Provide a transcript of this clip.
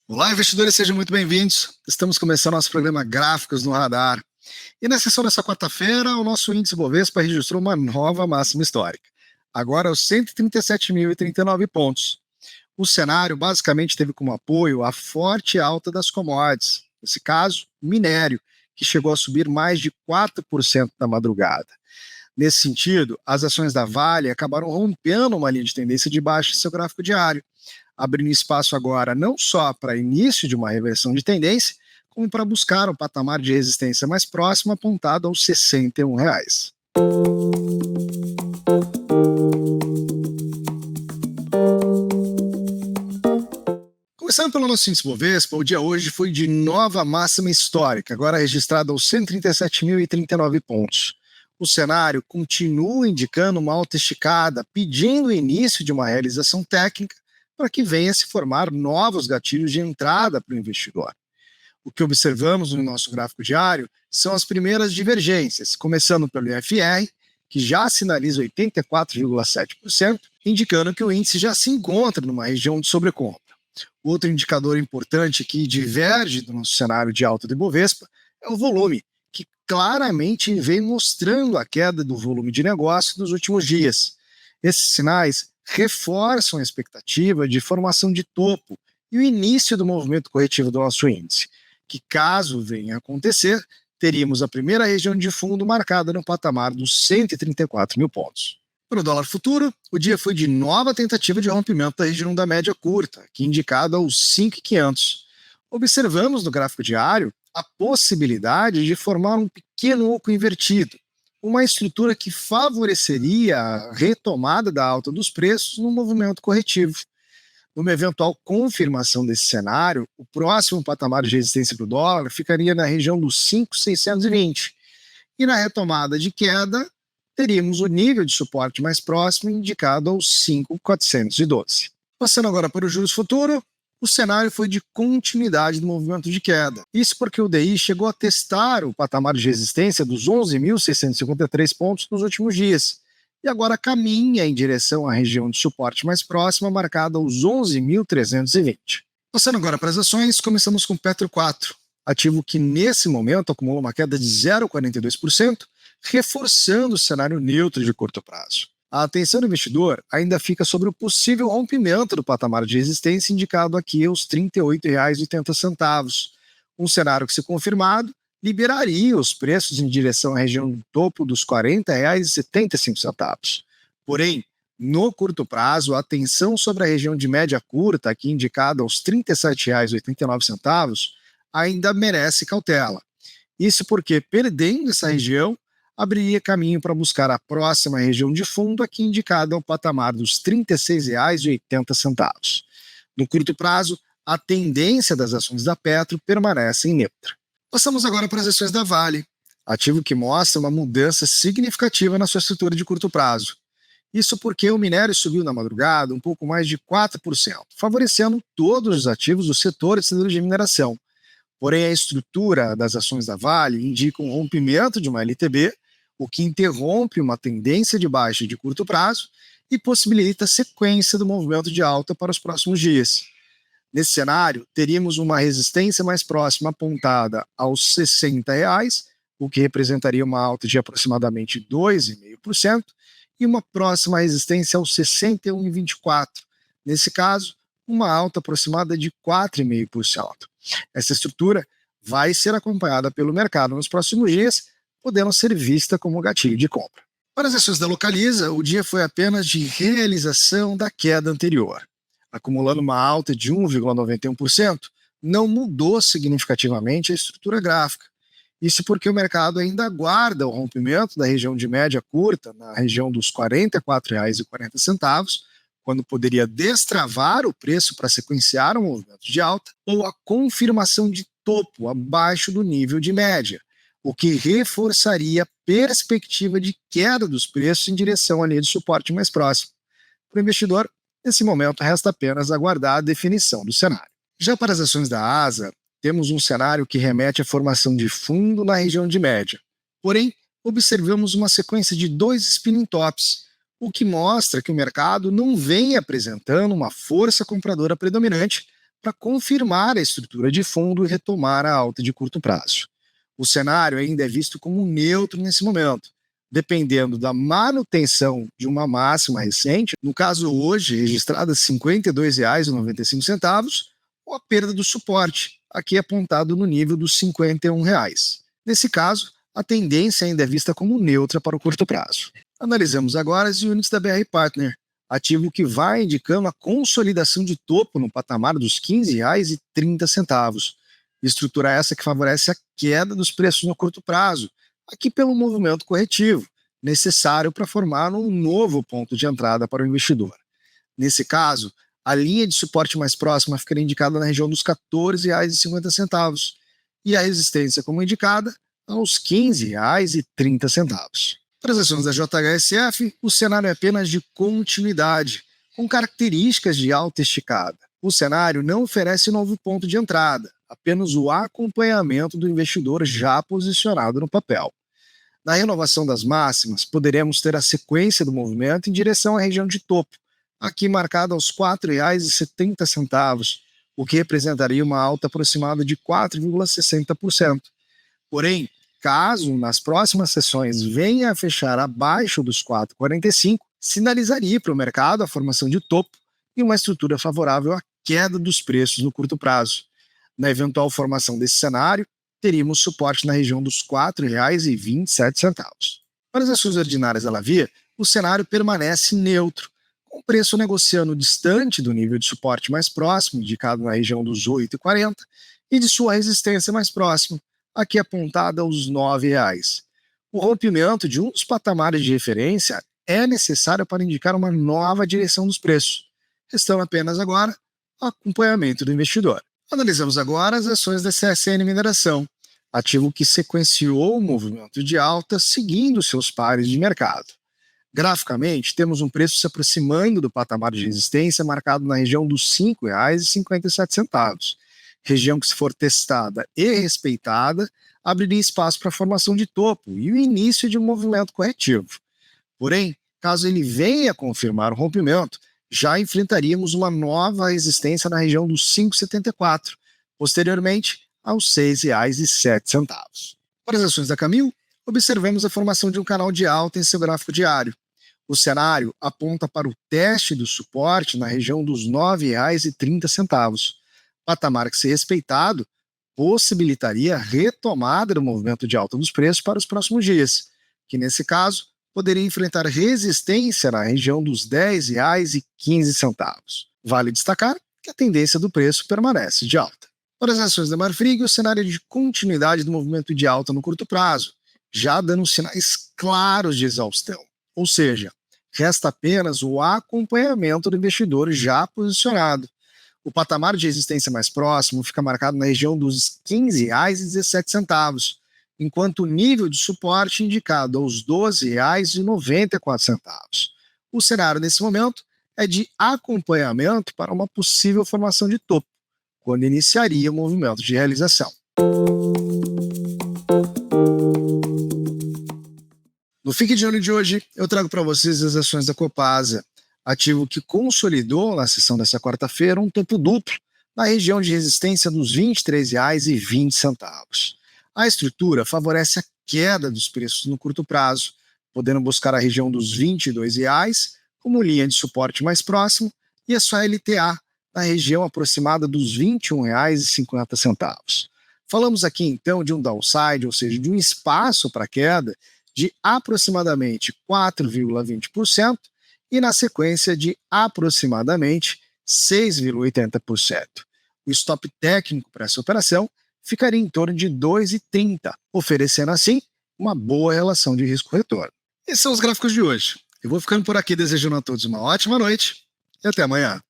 Olá, investidores, sejam muito bem-vindos. Estamos começando nosso programa Gráficos no Radar. E na sessão dessa quarta-feira, o nosso índice Bovespa registrou uma nova máxima histórica, agora aos 137.039 pontos. O cenário basicamente teve como apoio a forte alta das commodities, nesse caso, minério, que chegou a subir mais de 4% na madrugada. Nesse sentido, as ações da Vale acabaram rompendo uma linha de tendência de baixa em seu gráfico diário, abrindo espaço agora não só para início de uma reversão de tendência, como para buscar um patamar de resistência mais próximo apontado aos R$ 61. Começando pelo nosso índice Bovespa, o dia hoje foi de nova máxima histórica, agora registrado aos 137.039 pontos. O cenário continua indicando uma alta esticada, pedindo o início de uma realização técnica para que venha se formar novos gatilhos de entrada para o investidor. O que observamos no nosso gráfico diário são as primeiras divergências, começando pelo IFR, que já sinaliza 84,7%, indicando que o índice já se encontra numa região de sobrecompra. Outro indicador importante que diverge do nosso cenário de alta do Ibovespa é o volume, que claramente vem mostrando a queda do volume de negócio nos últimos dias. Esses sinais reforçam a expectativa de formação de topo e o início do movimento corretivo do nosso índice, que, caso venha a acontecer, teríamos a primeira região de fundo marcada no patamar dos 134 mil pontos. Para o dólar futuro, o dia foi de nova tentativa de rompimento da região da média curta, que é indicada aos 5.500. Observamos no gráfico diário a possibilidade de formar um pequeno oco invertido, uma estrutura que favoreceria a retomada da alta dos preços no movimento corretivo. Numa eventual confirmação desse cenário, o próximo patamar de resistência para o dólar ficaria na região dos 5.620. E na retomada de queda, teríamos o nível de suporte mais próximo indicado aos 5.412. Passando agora para o juros futuro, o cenário foi de continuidade do movimento de queda. Isso porque o DI chegou a testar o patamar de resistência dos 11.653 pontos nos últimos dias, e agora caminha em direção à região de suporte mais próxima, marcada aos 11.320. Passando agora para as ações, começamos com Petro 4, ativo que nesse momento acumula uma queda de 0,42%, reforçando o cenário neutro de curto prazo. A atenção do investidor ainda fica sobre o possível rompimento do patamar de resistência indicado aqui aos R$ 38,80. Um cenário que, se confirmado, liberaria os preços em direção à região do topo dos R$ 40,75. Porém, no curto prazo, a atenção sobre a região de média curta, aqui indicada aos R$ 37,89, ainda merece cautela. Isso porque, perdendo essa região, abriria caminho para buscar a próxima região de fundo, aqui indicada ao patamar dos R$ 36,80. No curto prazo, a tendência das ações da Petro permanece neutra. Passamos agora para as ações da Vale, ativo que mostra uma mudança significativa na sua estrutura de curto prazo. Isso porque o minério subiu na madrugada um pouco mais de 4%, favorecendo todos os ativos do setor de siderurgia e mineração. Porém, a estrutura das ações da Vale indica um rompimento de uma LTB, o que interrompe uma tendência de baixa de curto prazo e possibilita a sequência do movimento de alta para os próximos dias. Nesse cenário, teríamos uma resistência mais próxima apontada aos R$ 60, o que representaria uma alta de aproximadamente 2,5%, e uma próxima resistência aos R$ 61,24. Nesse caso, uma alta aproximada de 4,5%. Essa estrutura vai ser acompanhada pelo mercado nos próximos dias, podendo ser vista como gatilho de compra. Para as ações da Localiza, o dia foi apenas de realização da queda anterior. Acumulando uma alta de 1,91%, não mudou significativamente a estrutura gráfica. Isso porque o mercado ainda aguarda o rompimento da região de média curta, na região dos R$ 44,40, quando poderia destravar o preço para sequenciar um movimento de alta, ou a confirmação de topo abaixo do nível de média, o que reforçaria a perspectiva de queda dos preços em direção à linha de suporte mais próxima. Para o investidor, nesse momento, resta apenas aguardar a definição do cenário. Já para as ações da ASA, temos um cenário que remete à formação de fundo na região de média. Porém, observamos uma sequência de 2 spinning tops, o que mostra que o mercado não vem apresentando uma força compradora predominante, para confirmar a estrutura de fundo e retomar a alta de curto prazo. O cenário ainda é visto como neutro nesse momento, dependendo da manutenção de uma máxima recente, no caso hoje registrada R$ 52,95, ou a perda do suporte, aqui apontado no nível dos R$ 51. Nesse caso, a tendência ainda é vista como neutra para o curto prazo. Analisamos agora as units da BR Partner, ativo que vai indicando a consolidação de topo no patamar dos R$ 15,30. Estrutura essa que favorece a queda dos preços no curto prazo, aqui pelo movimento corretivo, necessário para formar um novo ponto de entrada para o investidor. Nesse caso, a linha de suporte mais próxima ficaria indicada na região dos R$ 14,50 e a resistência, como indicada, aos R$ 15,30. Para as ações da JHSF, o cenário é apenas de continuidade, com características de alta esticada. O cenário não oferece novo ponto de entrada, apenas o acompanhamento do investidor já posicionado no papel. Na renovação das máximas, poderemos ter a sequência do movimento em direção à região de topo, aqui marcada aos R$ 4,70, o que representaria uma alta aproximada de 4,60%. Porém, caso nas próximas sessões venha a fechar abaixo dos 4,45, sinalizaria para o mercado a formação de topo e uma estrutura favorável à queda dos preços no curto prazo. Na eventual formação desse cenário, teríamos suporte na região dos R$ 4,27. Para as ações ordinárias da Lavia, o cenário permanece neutro, com o preço negociando distante do nível de suporte mais próximo, indicado na região dos R$ 8,40, e de sua resistência mais próxima, aqui apontada aos R$ 9,00. O rompimento de um dos patamares de referência é necessário para indicar uma nova direção dos preços, restando apenas agora o acompanhamento do investidor. Analisamos agora as ações da CSN Mineração, ativo que sequenciou o movimento de alta seguindo seus pares de mercado. Graficamente, temos um preço se aproximando do patamar de resistência marcado na região dos R$ 5,57, região que, se for testada e respeitada, abriria espaço para a formação de topo e o início de um movimento corretivo. Porém, caso ele venha a confirmar o rompimento, já enfrentaríamos uma nova resistência na região dos R$ 5,74, posteriormente aos R$ 6,07. Para as ações da Camil, observamos a formação de um canal de alta em seu gráfico diário. O cenário aponta para o teste do suporte na região dos R$ 9,30. Patamar que, se respeitado, possibilitaria a retomada do movimento de alta dos preços para os próximos dias, que nesse caso poderia enfrentar resistência na região dos R$ 10,15. Vale destacar que a tendência do preço permanece de alta. Para as ações da Marfrig, o cenário é de continuidade do movimento de alta no curto prazo, já dando sinais claros de exaustão. Ou seja, resta apenas o acompanhamento do investidor já posicionado. O patamar de resistência mais próximo fica marcado na região dos R$ 15,17, enquanto o nível de suporte indicado aos R$ 12,94. O cenário nesse momento é de acompanhamento para uma possível formação de topo, quando iniciaria o movimento de realização. No Fique de Olho de hoje, eu trago para vocês as ações da Copasa, ativo que consolidou na sessão dessa quarta-feira um topo duplo na região de resistência dos R$ 23,20. A estrutura favorece a queda dos preços no curto prazo, podendo buscar a região dos R$ 22,00 como linha de suporte mais próximo e a sua LTA na região aproximada dos R$ 21,50. Falamos aqui então de um downside, ou seja, de um espaço para queda de aproximadamente 4,20% e na sequência de aproximadamente 6,80%. O stop técnico para essa operação ficaria em torno de 2,30, oferecendo assim uma boa relação de risco-retorno. Esses são os gráficos de hoje. Eu vou ficando por aqui desejando a todos uma ótima noite e até amanhã.